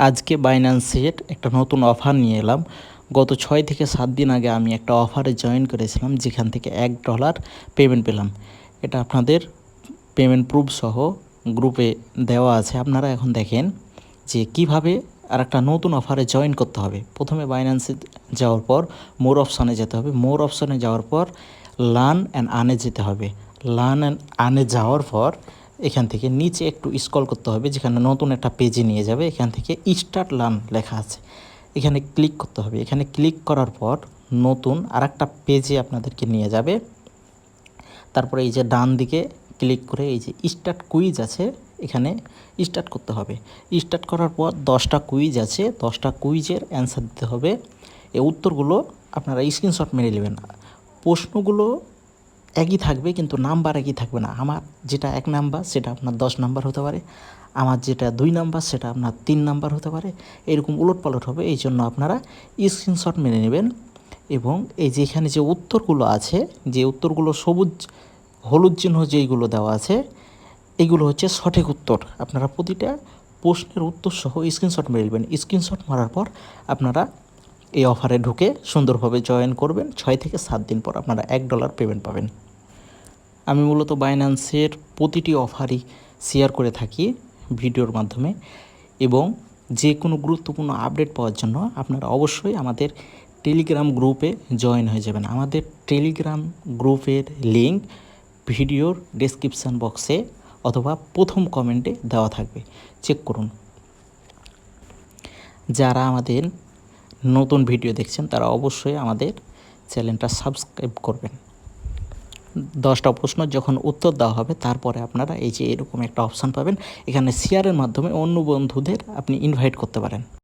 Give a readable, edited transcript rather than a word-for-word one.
আজকে বাইন্যান্সের একটা নতুন অফার নিয়ে এলাম। গত 6 থেকে 7 দিন আগে আমি একটা অফারে জয়েন করেছিলাম, যেখান থেকে $1 পেমেন্ট পেলাম। এটা আপনাদের পেমেন্ট প্রুফ সহ গ্রুপে দেওয়া আছে। আপনারা এখন দেখেন যে কিভাবে আর একটা নতুন অফারে জয়েন করতে হবে। প্রথমে বাইন্যান্সে যাওয়ার পর মোর অপশানে যেতে হবে। মোর অপশানে যাওয়ার পর লার্ন অ্যান্ড আর্নে যেতে হবে। লার্ন অ্যান্ড আর্নে যাওয়ার পর এখান থেকে নিচে একটু স্ক্রল করতে হবে, যেখানে নতুন একটা পেজে নিয়ে যাবে। এখান থেকে স্টার্ট লার্ন লেখা আছে, এখানে ক্লিক করতে হবে। এখানে ক্লিক করার পর নতুন আর একটা পেজে আপনাদেরকে নিয়ে যাবে। তারপরে এই যে ডান দিকে ক্লিক করে এই যে স্টার্ট কুইজ আছে, এখানে স্টার্ট করতে হবে। স্টার্ট করার পর 10টা কুইজ আছে, 10টা কুইজের অ্যান্সার দিতে হবে। এই উত্তরগুলো আপনারা স্ক্রিনশট মেরে নেবেন। প্রশ্নগুলো একই থাকবে, কিন্তু নাম্বার একই থাকবে না। আমার যেটা 1 নাম্বার সেটা আপনার 10 নাম্বার হতে পারে, আমার যেটা 2 নাম্বার সেটা আপনার 3 নাম্বার হতে পারে, এরকম উলটপালট হবে। এই জন্য আপনারা স্ক্রিনশট মেরে নেবেন। এবং এই যে এখানে যে উত্তরগুলো আছে, যে উত্তরগুলো সবুজ হলুদ চিহ্ন যেইগুলো দেওয়া আছে, এইগুলো হচ্ছে সঠিক উত্তর। আপনারা প্রতিটা প্রশ্নের উত্তর সহ স্ক্রিনশট মেরে নেবেন। স্ক্রিনশট মারার পর আপনারা এই অফারে ঢুকে সুন্দরভাবে জয়েন করবেন। 6 থেকে 7 দিন পর আপনারা $1 পেমেন্ট পাবেন। আমি মূলত বাইন্যান্সের প্রতিটি অফারই শেয়ার করে থাকি ভিডিওর মাধ্যমে, এবং যে কোনো গুরুত্বপূর্ণ আপডেট পাওয়ার জন্য আপনারা অবশ্যই আমাদের টেলিগ্রাম গ্রুপে জয়েন হয়ে যাবেন। আমাদের টেলিগ্রাম গ্রুপের লিঙ্ক ভিডিওর ডেসক্রিপশান বক্সে অথবা প্রথম কমেন্টে দেওয়া থাকবে, চেক করুন। যারা আমাদের নতুন ভিডিও দেখছেন তারা অবশ্যই আমাদের চ্যানেলটা সাবস্ক্রাইব করবেন। 10টা প্রশ্ন যখন উত্তর দেওয়া হবে, তারপরে আপনারা এই যে এরকম একটা অপশান পাবেন, এখানে শেয়ারের মাধ্যমে অন্য বন্ধুদের আপনি ইনভাইট করতে পারেন।